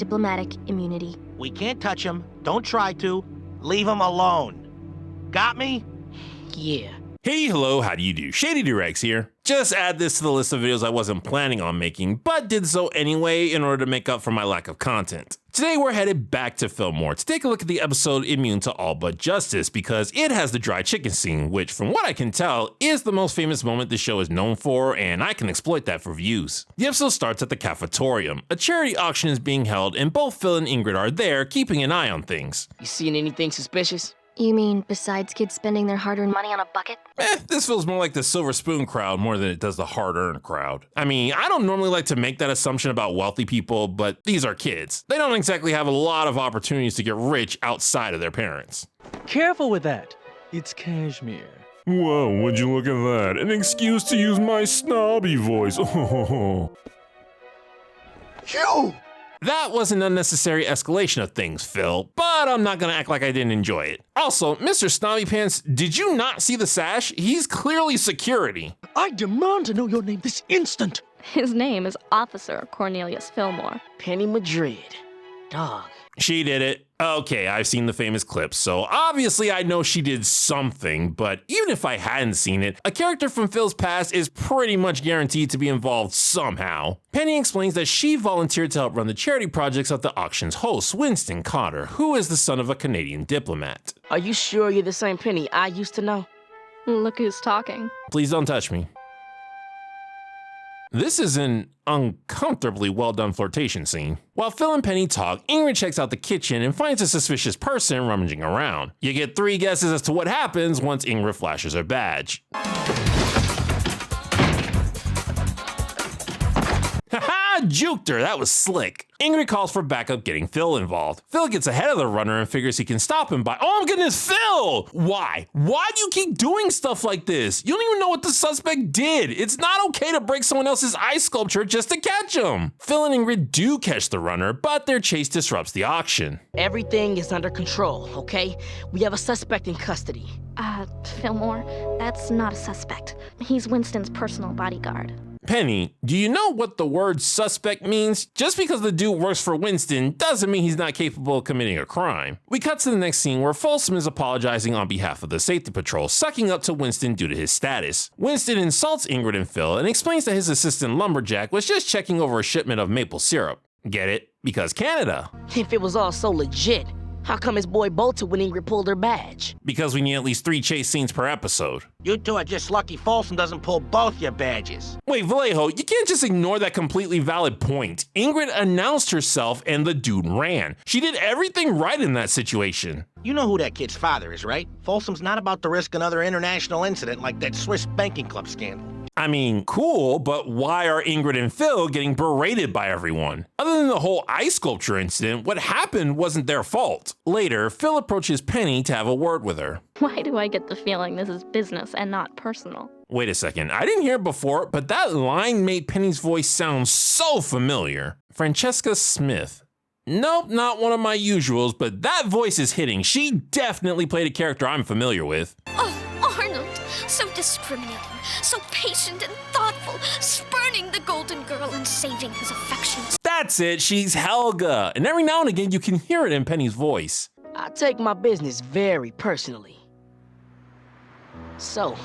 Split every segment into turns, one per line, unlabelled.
diplomatic immunity.
We can't touch him. Don't try to. Leave him alone. Got me?
Yeah.
Hey, hello, how do you do? Shady Doorags here. Just add this to the list of videos I wasn't planning on making, but did so anyway in order to make up for my lack of content. Today we're headed back to Fillmore to take a look at the episode Immune to All But Justice because it has the dry chicken scene, which from what I can tell is the most famous moment the show is known for, and I can exploit that for views. The episode starts at the cafetorium. A charity auction is being held and both Phil and Ingrid are there keeping an eye on things.
You seeing anything suspicious?
You mean besides kids spending their hard-earned money on a bucket?
This feels more like the Silver Spoon crowd more than it does the hard-earned crowd. I mean, I don't normally like to make that assumption about wealthy people, but these are kids. They don't exactly have a lot of opportunities to get rich outside of their parents.
Careful with that. It's cashmere.
Whoa, would you look at that? An excuse to use my snobby voice.
You!
That was an unnecessary escalation of things, Phil, but I'm not gonna act like I didn't enjoy it. Also, Mr. Snobby Pants, did you not see the sash? He's clearly security.
I demand to know your name this instant.
His name is Officer Cornelius Fillmore.
Penny Madrid. Dog.
She did it. Okay, I've seen the famous clips, so obviously I know she did something, but even if I hadn't seen it, a character from Phil's past is pretty much guaranteed to be involved somehow. Penny explains that she volunteered to help run the charity projects of the auction's host, Winston Cotter, who is the son of a Canadian diplomat.
Are you sure you're the same Penny I used to know?
Look who's talking.
Please don't touch me. This is an uncomfortably well-done flirtation scene. While Phil and Penny talk, Ingrid checks out the kitchen and finds a suspicious person rummaging around. You get 3 guesses as to what happens once Ingrid flashes her badge. Haha, juked her, that was slick. Ingrid calls for backup, getting Phil involved. Phil gets ahead of the runner and figures he can stop him by, oh my goodness, Phil! Why? Why do you keep doing stuff like this? You don't even know what the suspect did. It's not okay to break someone else's ice sculpture just to catch him. Phil and Ingrid do catch the runner, but their chase disrupts the auction.
Everything is under control, okay? We have a suspect in custody.
Fillmore, that's not a suspect. He's Winston's personal bodyguard.
Penny, do you know what the word suspect means? Just because the dude works for Winston doesn't mean he's not capable of committing a crime. We cut to the next scene where Folsom is apologizing on behalf of the safety patrol, sucking up to Winston due to his status. Winston insults Ingrid and Phil and explains that his assistant lumberjack was just checking over a shipment of maple syrup. Get it? Because Canada.
If it was all so legit, how come his boy bolted when Ingrid pulled her badge?
Because we need at least 3 chase scenes per episode.
You two are just lucky Folsom doesn't pull both your badges.
Wait, Vallejo, you can't just ignore that completely valid point. Ingrid announced herself and the dude ran. She did everything right in that situation.
You know who that kid's father is, right? Folsom's not about to risk another international incident like that Swiss banking club scandal.
I mean, cool, but why are Ingrid and Phil getting berated by everyone? Other than the whole ice sculpture incident, what happened wasn't their fault. Later, Phil approaches Penny to have a word with her.
Why do I get the feeling this is business and not personal?
Wait a second, I didn't hear it before, but that line made Penny's voice sound so familiar. Francesca Smith. Nope, not one of my usuals, but that voice is hitting. She definitely played a character I'm familiar with.
Oh, Arnold, so discriminating, so patient and thoughtful, spurning the golden girl and saving his affections.
That's it, she's Helga. And every now and again you can hear it in Penny's voice.
I take my business very personally. So,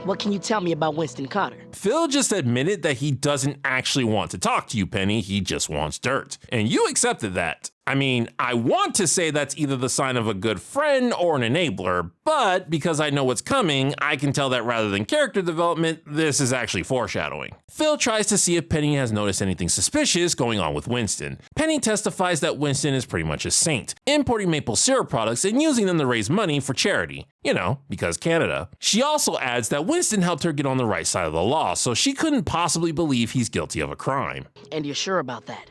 what can you tell me about Winston Cotter?
Phil just admitted that he doesn't actually want to talk to you, Penny. He just wants dirt. And you accepted that. I mean, I want to say that's either the sign of a good friend or an enabler, but because I know what's coming, I can tell that rather than character development, this is actually foreshadowing. Phil tries to see if Penny has noticed anything suspicious going on with Winston. Penny testifies that Winston is pretty much a saint, importing maple syrup products and using them to raise money for charity. You know, because Canada. She also adds that Winston helped her get on the right side of the law, so she couldn't possibly believe he's guilty of a crime.
And you're sure about that?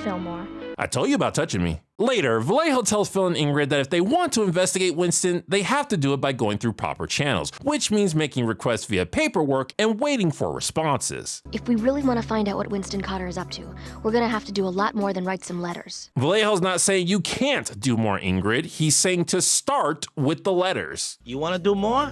Fillmore.
I told you about touching me. Later, Vallejo tells Phil and Ingrid that if they want to investigate Winston, they have to do it by going through proper channels, which means making requests via paperwork and waiting for responses.
If we really want to find out what Winston Cotter is up to, we're gonna have to do a lot more than write some letters.
Vallejo's not saying you can't do more, Ingrid. He's saying to start with the letters.
You want to do more?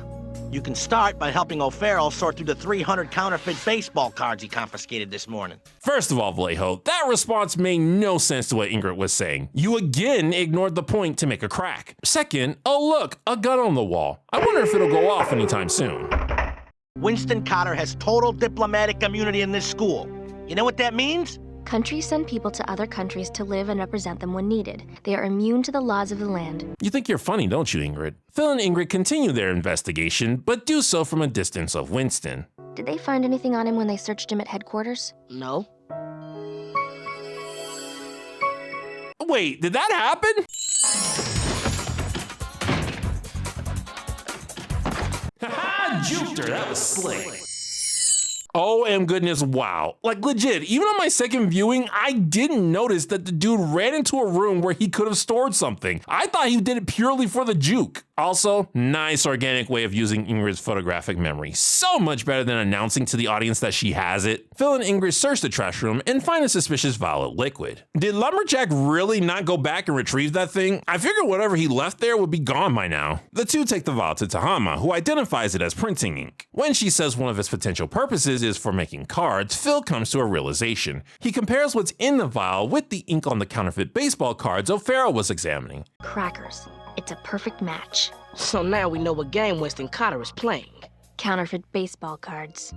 You can start by helping O'Farrell sort through the 300 counterfeit baseball cards he confiscated this morning.
First of all, Vallejo, that response made no sense to what Ingrid was saying. You again ignored the point to make a crack. Second, oh look, a gun on the wall. I wonder if it'll go off anytime soon.
Winston Cotter has total diplomatic immunity in this school. You know what that means?
Countries send people to other countries to live and represent them when needed. They are immune to the laws of the land.
You think you're funny, don't you, Ingrid? Phil and Ingrid continue their investigation, but do so from a distance of Winston.
Did they find anything on him when they searched him at headquarters?
No.
Wait, did that happen? Haha, juked her, that was slick. OM goodness, wow. Like legit, even on my second viewing, I didn't notice that the dude ran into a room where he could have stored something. I thought he did it purely for the juke. Also, nice organic way of using Ingrid's photographic memory. So much better than announcing to the audience that she has it. Phil and Ingrid search the trash room and find a suspicious violet liquid. Did Lumberjack really not go back and retrieve that thing? I figured whatever he left there would be gone by now. The two take the vial to Tahama, who identifies it as printing ink. When she says one of its potential purposes is for making cards, Phil comes to a realization. He compares what's in the vial with the ink on the counterfeit baseball cards O'Farrell was examining.
Crackers. It's a perfect match.
So now we know what game Winston Cotter is playing.
Counterfeit baseball cards.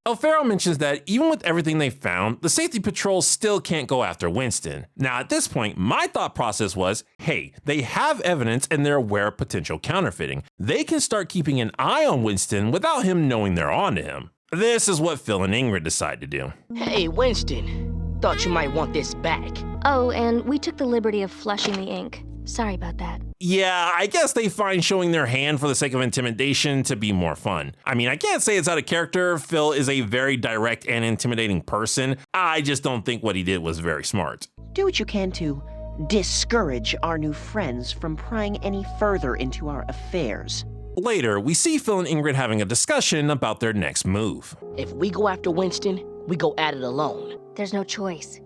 O'Farrell mentions that even with everything they found, the safety patrol still can't go after Winston. Now at this point, my thought process was, hey, they have evidence and they're aware of potential counterfeiting. They can start keeping an eye on Winston without him knowing they're onto him. This is what Phil and Ingrid decide to do.
Hey, Winston. Thought you might want this back.
Oh, and we took the liberty of flushing the ink. Sorry about that.
Yeah, I guess they find showing their hand for the sake of intimidation to be more fun. I mean, I can't say it's out of character. Phil is a very direct and intimidating person. I just don't think what he did was very smart.
Do what you can to discourage our new friends from prying any further into our affairs.
Later, we see Phil and Ingrid having a discussion about their next move.
If we go after Winston, we go at it alone.
There's no choice.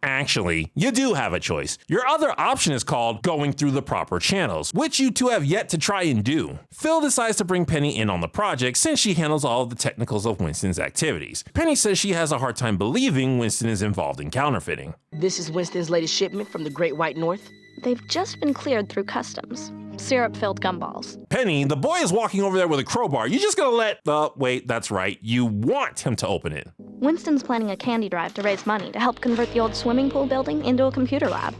Actually, you do have a choice. Your other option is called going through the proper channels, which you two have yet to try and do. Phil decides to bring Penny in on the project since she handles all of the technicals of Winston's activities. Penny says she has a hard time believing Winston is involved in counterfeiting.
This is Winston's latest shipment from the Great White North?
They've just been cleared through customs. Syrup-filled gumballs.
Penny, the boy is walking over there with a crowbar. You just gonna let... wait, that's right. You want him to open it.
Winston's planning a candy drive to raise money to help convert the old swimming pool building into a computer lab.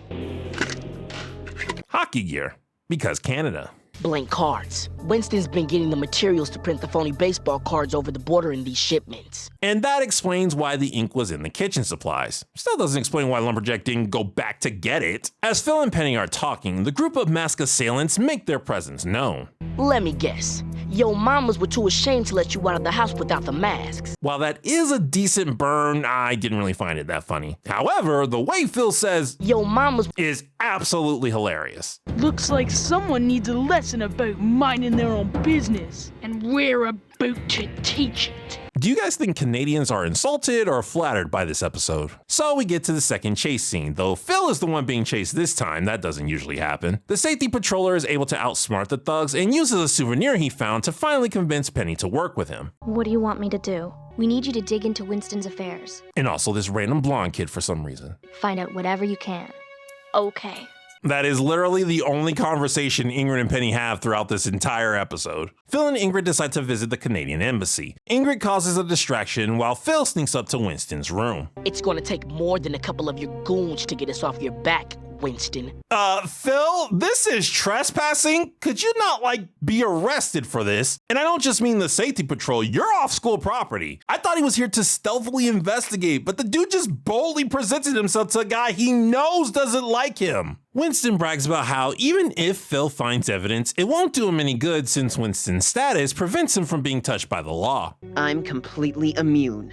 Hockey gear. Because Canada.
Blank cards. Winston's been getting the materials to print the phony baseball cards over the border in these shipments.
And that explains why the ink was in the kitchen supplies. Still doesn't explain why Lumberjack didn't go back to get it. As Phil and Penny are talking, the group of masked assailants make their presence known.
Let me guess. Yo mamas were too ashamed to let you out of the house without the masks.
While that is a decent burn, I didn't really find it that funny. However, the way Phil says,
yo mamas,
is absolutely hilarious.
Looks like someone needs a lesson about minding their own business, and we're about to teach it.
Do you guys think Canadians are insulted or flattered by this episode? So we get to the second chase scene, though Phil is the one being chased this time. That doesn't usually happen. The safety patroller is able to outsmart the thugs and uses a souvenir he found to finally convince Penny to work with him.
What do you want me to do?
We need you to dig into Winston's affairs.
And also this random blonde kid for some reason.
Find out whatever you can.
Okay.
That is literally the only conversation Ingrid and Penny have throughout this entire episode. Phil and Ingrid decide to visit the Canadian embassy. Ingrid causes a distraction while Phil sneaks up to Winston's room.
It's gonna take more than a couple of your goons to get us off your back, Winston.
Phil, this is trespassing. Could you not, be arrested for this? And I don't just mean the safety patrol, you're off school property. I thought he was here to stealthily investigate, but the dude just boldly presented himself to a guy he knows doesn't like him. Winston brags about how even if Phil finds evidence, it won't do him any good since Winston's status prevents him from being touched by the law.
I'm completely immune.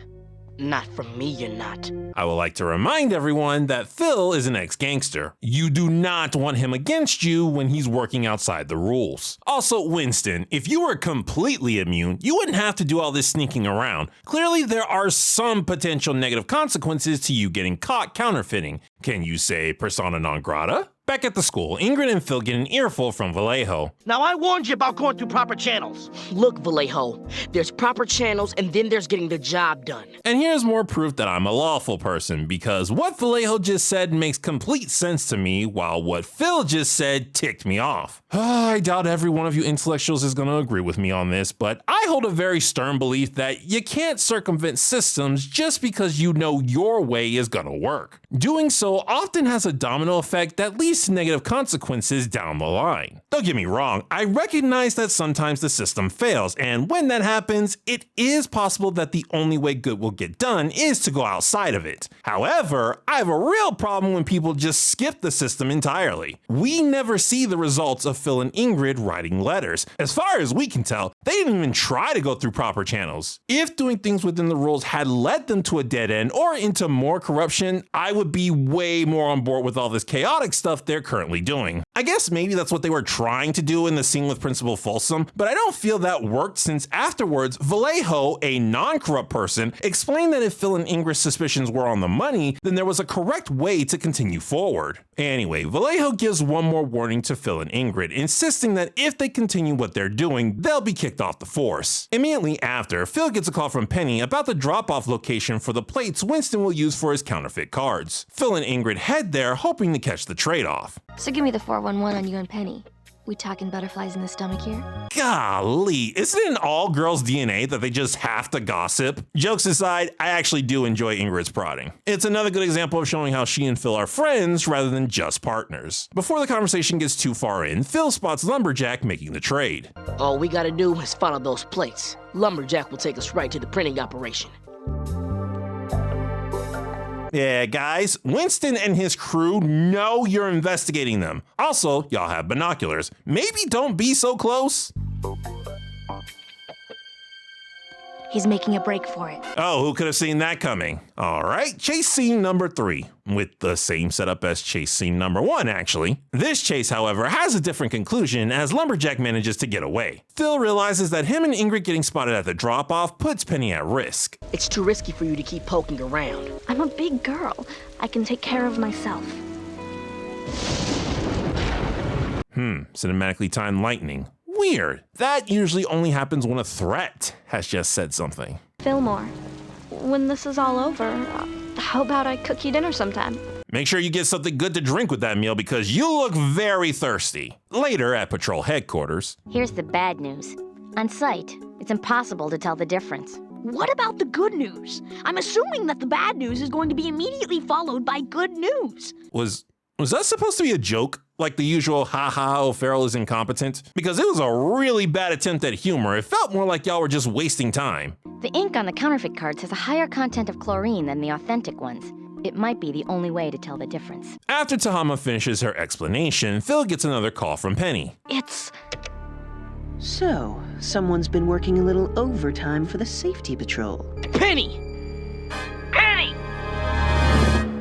Not from me, you're not.
I would like to remind everyone that Phil is an ex-gangster. You do not want him against you when he's working outside the rules. Also, Winston, if you were completely immune, you wouldn't have to do all this sneaking around. Clearly, there are some potential negative consequences to you getting caught counterfeiting. Can you say persona non grata? Back at the school, Ingrid and Phil get an earful from Vallejo.
Now, I warned you about going through proper channels. Look, Vallejo, there's proper channels and then there's getting the job done.
And here's more proof that I'm a lawful person, because what Vallejo just said makes complete sense to me, while what Phil just said ticked me off. I doubt every one of you intellectuals is going to agree with me on this, but I hold a very stern belief that you can't circumvent systems just because you know your way is going to work. Doing so often has a domino effect that leads to negative consequences down the line. Don't get me wrong, I recognize that sometimes the system fails, and when that happens, it is possible that the only way good will get done is to go outside of it. However, I have a real problem when people just skip the system entirely. We never see the results of Phil and Ingrid writing letters. As far as we can tell, they didn't even try to go through proper channels. If doing things within the rules had led them to a dead end or into more corruption, I would be way more on board with all this chaotic stuff they're currently doing. I guess maybe that's what they were trying to do in the scene with Principal Folsom, but I don't feel that worked, since afterwards, Vallejo, a non-corrupt person, explained that if Phil and Ingrid's suspicions were on the money, then there was a correct way to continue forward. Anyway, Vallejo gives one more warning to Phil and Ingrid, insisting that if they continue what they're doing, they'll be kicked off the force. Immediately after, Phil gets a call from Penny about the drop-off location for the plates Winston will use for his counterfeit cards. Phil and Ingrid head there, hoping to catch the trade-off.
So give me the 411 on you and Penny. We talking butterflies in the stomach here?
Golly, isn't it in all girls' DNA that they just have to gossip? Jokes aside, I actually do enjoy Ingrid's prodding. It's another good example of showing how she and Phil are friends rather than just partners. Before the conversation gets too far in, Phil spots Lumberjack making the trade.
All we gotta do is follow those plates. Lumberjack will take us right to the printing operation.
Yeah, guys, Winston and his crew know you're investigating them. Also, y'all have binoculars. Maybe don't be so close.
He's making a break for it.
Oh, who could have seen that coming? All right, chase scene number 3, with the same setup as chase scene number 1, actually. This chase, however, has a different conclusion as Lumberjack manages to get away. Phil realizes that him and Ingrid getting spotted at the drop-off puts Penny at risk.
It's too risky for you to keep poking around.
I'm a big girl. I can take care of myself.
Cinematically timed lightning. Weird. That usually only happens when a threat has just said something.
Fillmore, when this is all over, how about I cook you dinner sometime?
Make sure you get something good to drink with that meal because you look very thirsty. Later at patrol headquarters.
Here's the bad news. On site, it's impossible to tell the difference.
What about the good news? I'm assuming that the bad news is going to be immediately followed by good news.
Was that supposed to be a joke? Like the usual haha, O'Farrell is incompetent? Because it was a really bad attempt at humor. It felt more like y'all were just wasting time.
The ink on the counterfeit cards has a higher content of chlorine than the authentic ones. It might be the only way to tell the difference.
After Tahama finishes her explanation, Phil gets another call from Penny.
So, someone's been working a little overtime for the safety patrol.
Penny!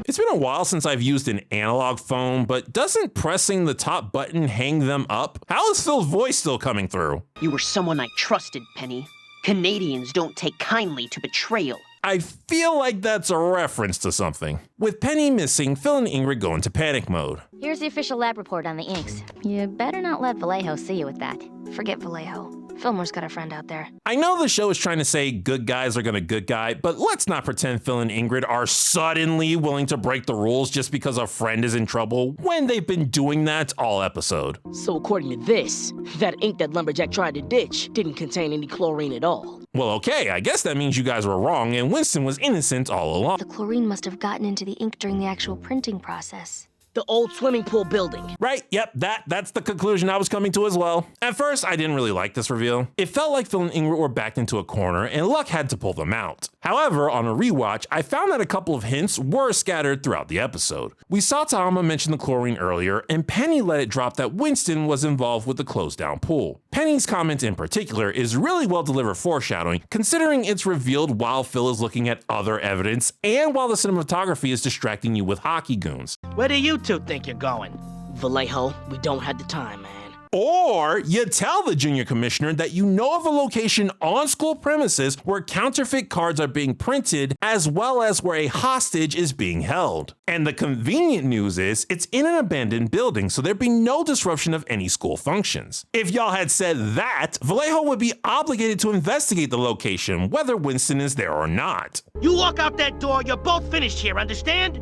It's been a while since I've used an analog phone, but doesn't pressing the top button hang them up? How is Phil's voice still coming through?
You were someone I trusted, Penny. Canadians don't take kindly to betrayal.
I feel like that's a reference to something. With Penny missing, Phil and Ingrid go into panic mode.
Here's the official lab report on the inks. You better not let Vallejo see you with that.
Forget Vallejo. Fillmore's got a friend out there.
I know the show is trying to say good guys are gonna good guy, but let's not pretend Phil and Ingrid are suddenly willing to break the rules just because a friend is in trouble when they've been doing that all episode.
So according to this, that ink that Lumberjack tried to ditch didn't contain any chlorine at all.
Well, okay, I guess that means you guys were wrong and Winston was innocent all along.
The chlorine must have gotten into the ink during the actual printing process.
The old swimming pool building.
Right, yep, that's the conclusion I was coming to as well. At first, I didn't really like this reveal. It felt like Phil and Ingrid were backed into a corner and luck had to pull them out. However, on a rewatch, I found that a couple of hints were scattered throughout the episode. We saw Tahama mention the chlorine earlier, and Penny let it drop that Winston was involved with the closed down pool. Penny's comment in particular is really well delivered foreshadowing, considering it's revealed while Phil is looking at other evidence and while the cinematography is distracting you with hockey goons.
Where do you two think you're going?
Vallejo, we don't have the time, man.
Or you tell the junior commissioner that you know of a location on school premises where counterfeit cards are being printed, as well as where a hostage is being held. And the convenient news is it's in an abandoned building, so there'd be no disruption of any school functions. If y'all had said that, Vallejo would be obligated to investigate the location, whether Winston is there or not.
You walk out that door, you're both finished here, understand?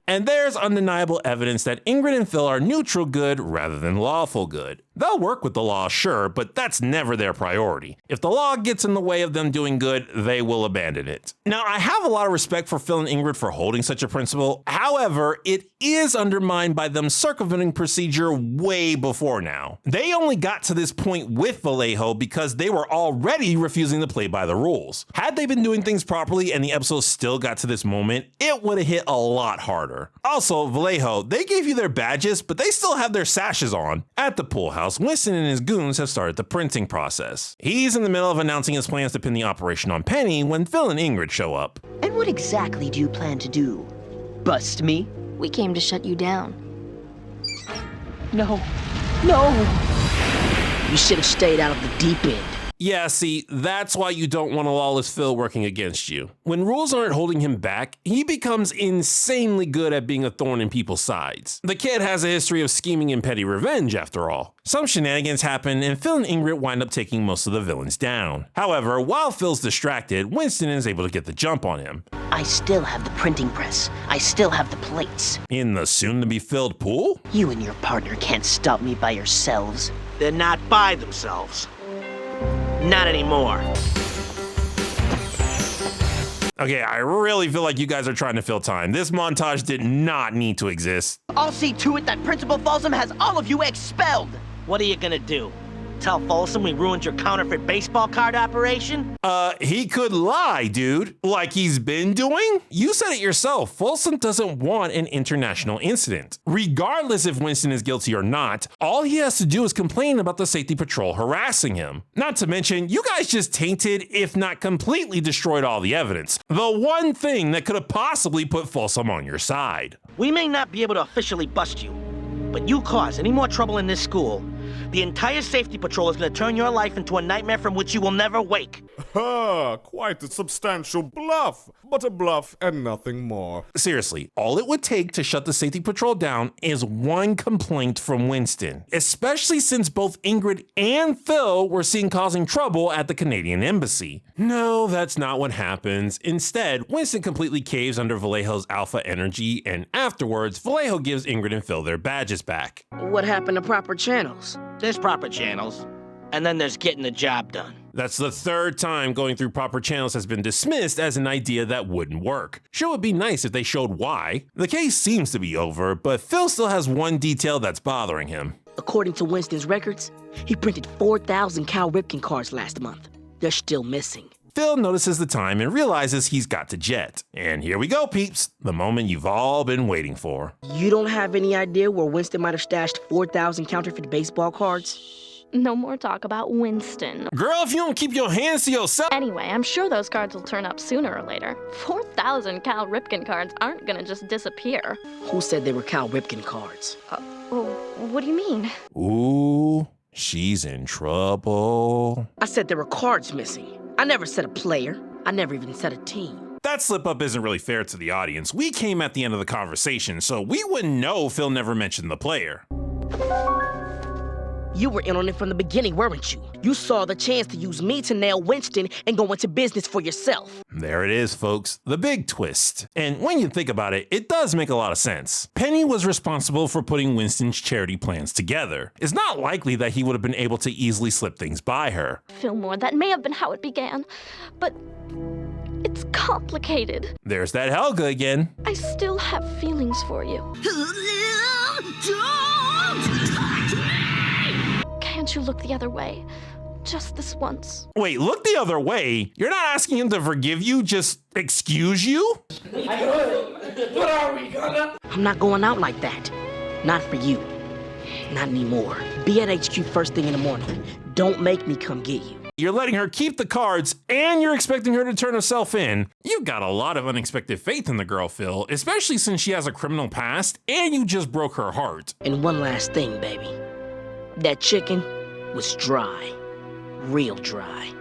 And there's undeniable evidence that Ingrid and Phil are neutral good rather than lawful good. They'll work with the law, sure, but that's never their priority. If the law gets in the way of them doing good, they will abandon it. Now, I have a lot of respect for Phil and Ingrid for holding such a principle. However, it is undermined by them circumventing procedure way before now. They only got to this point with Vallejo because they were already refusing to play by the rules. Had they been doing things properly and the episode still got to this moment, it would have hit a lot harder. Also, Vallejo, they gave you their badges, but they still have their sashes on. At the pool house, Winston and his goons have started the printing process. He's in the middle of announcing his plans to pin the operation on Penny when Phil and Ingrid show up.
And what exactly do you plan to do? Bust me?
We came to shut you down.
No.
You should have stayed out of the deep end.
Yeah, see, that's why you don't want a lawless Phil working against you. When rules aren't holding him back, he becomes insanely good at being a thorn in people's sides. The kid has a history of scheming and petty revenge, after all. Some shenanigans happen, and Phil and Ingrid wind up taking most of the villains down. However, while Phil's distracted, Winston is able to get the jump on him.
I still have the printing press. I still have the plates.
In the soon-to-be-filled pool?
You and your partner can't stop me by yourselves.
They're not by themselves. Not anymore.
Okay, I really feel like you guys are trying to fill time. This montage did not need to exist.
I'll see to it that Principal Folsom has all of you expelled.
What are you gonna do? Tell Folsom we ruined your counterfeit baseball card operation?
He could lie, dude. Like he's been doing? You said it yourself. Folsom doesn't want an international incident. Regardless if Winston is guilty or not, all he has to do is complain about the safety patrol harassing him. Not to mention, you guys just tainted, if not completely destroyed all the evidence. The one thing that could have possibly put Folsom on your side.
We may not be able to officially bust you, but you cause any more trouble in this school, the entire safety patrol is going to turn your life into a nightmare from which you will never wake.
Quite a substantial bluff, but a bluff and nothing more.
Seriously, all it would take to shut the safety patrol down is one complaint from Winston, especially since both Ingrid and Phil were seen causing trouble at the Canadian embassy. No, that's not what happens. Instead, Winston completely caves under Vallejo's alpha energy, and afterwards, Vallejo gives Ingrid and Phil their badges back.
What happened to proper channels?
There's proper channels, and then there's getting the job done.
That's the third time going through proper channels has been dismissed as an idea that wouldn't work. Sure, it would be nice if they showed why. The case seems to be over, but Phil still has one detail that's bothering him.
According to Winston's records, he printed 4,000 Cal Ripken cards last month. They're still missing.
Phil notices the time and realizes he's got to jet. And here we go, peeps. The moment you've all been waiting for.
You don't have any idea where Winston might have stashed 4,000 counterfeit baseball cards?
No more talk about Winston.
Girl, if you don't keep your hands to yourself.
Anyway, I'm sure those cards will turn up sooner or later. 4,000 Cal Ripken cards aren't gonna just disappear.
Who said they were Cal Ripken cards?
Well, what do you mean?
Ooh, she's in trouble.
I said there were cards missing. I never said a player. I never even said a team.
That slip-up isn't really fair to the audience. We came at the end of the conversation, so we wouldn't know Phil never mentioned the player.
You were in on it from the beginning, weren't you? You saw the chance to use me to nail Winston and go into business for yourself.
There it is, folks. The big twist. And when you think about it, it does make a lot of sense. Penny was responsible for putting Winston's charity plans together. It's not likely that he would have been able to easily slip things by her.
Fillmore, that may have been how it began, but it's complicated.
There's that Helga again.
I still have feelings for you. Can't you look the other way? Just this once.
Wait, look the other way? You're not asking him to forgive you, just excuse you?
I'm not going out like that. Not for you. Not anymore. Be at HQ first thing in the morning. Don't make me come get you.
you're letting her keep the cards, and you're expecting her to turn herself in. You've got a lot of unexpected faith in the girl, Phil, especially since she has a criminal past, and you just broke her heart.
And one last thing, baby. That chicken was dry. Real dry.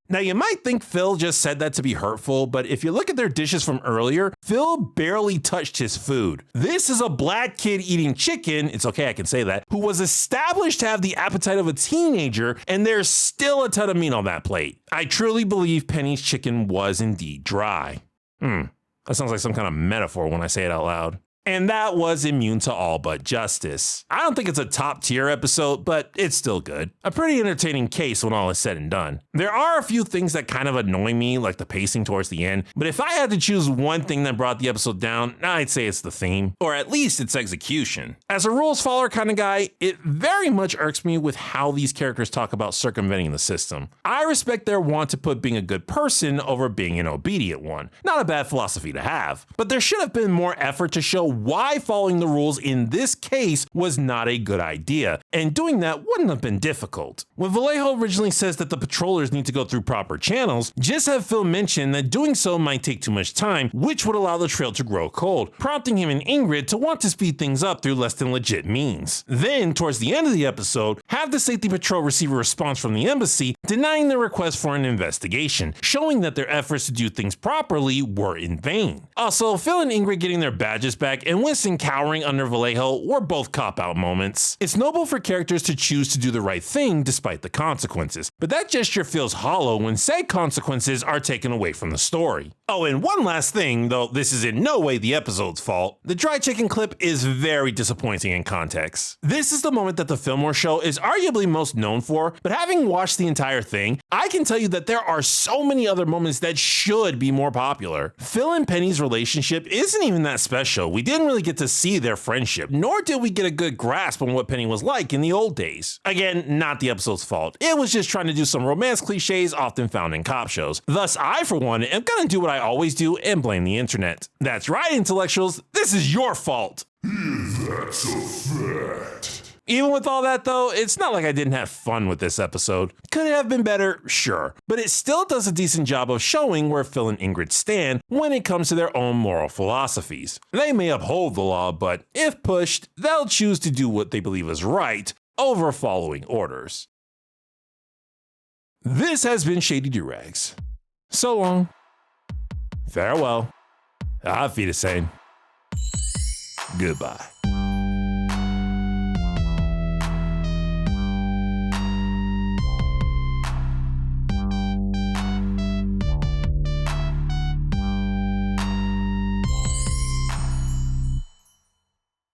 Now, you might think Phil just said that to be hurtful, but if you look at their dishes from earlier, Phil barely touched his food. This is a black kid eating chicken, it's okay, I can say that, who was established to have the appetite of a teenager, and there's still a ton of meat on that plate. I truly believe Penny's chicken was indeed dry. That sounds like some kind of metaphor when I say it out loud. And that was Immune to All But Justice. I don't think it's a top tier episode, but it's still good. A pretty entertaining case when all is said and done. There are a few things that kind of annoy me, like the pacing towards the end, but if I had to choose one thing that brought the episode down, I'd say it's the theme, or at least its execution. As a rules follower kind of guy, it very much irks me with how these characters talk about circumventing the system. I respect their want to put being a good person over being an obedient one. Not a bad philosophy to have, but there should have been more effort to show why following the rules in this case was not a good idea, and doing that wouldn't have been difficult. When Vallejo originally says that the patrollers need to go through proper channels, just have Phil mention that doing so might take too much time, which would allow the trail to grow cold, prompting him and Ingrid to want to speed things up through less than legit means. Then, towards the end of the episode, have the safety patrol receive a response from the embassy denying the request for an investigation, showing that their efforts to do things properly were in vain. Also, Phil and Ingrid getting their badges back and Winston cowering under Vallejo were both cop-out moments. It's noble for characters to choose to do the right thing despite the consequences, but that gesture feels hollow when said consequences are taken away from the story. Oh, and one last thing, though this is in no way the episode's fault, the dry chicken clip is very disappointing in context. This is the moment that the Fillmore show is arguably most known for, but having watched the entire thing, I can tell you that there are so many other moments that should be more popular. Phil and Penny's relationship isn't even that special. We didn't really get to see their friendship, nor did we get a good grasp on what Penny was like in the old days. Again, not the episode's fault. It was just trying to do some romance cliches often found in cop shows. Thus, I, for one, am gonna do what I always do and blame the internet. That's right, intellectuals, this is your fault.
That's a fact.
Even with all that though, it's not like I didn't have fun with this episode. Could it have been better? Sure. But it still does a decent job of showing where Phil and Ingrid stand when it comes to their own moral philosophies. They may uphold the law, but if pushed, they'll choose to do what they believe is right over following orders. This has been Shady Doorags. So long. Farewell. Auf Wiedersehen. Goodbye.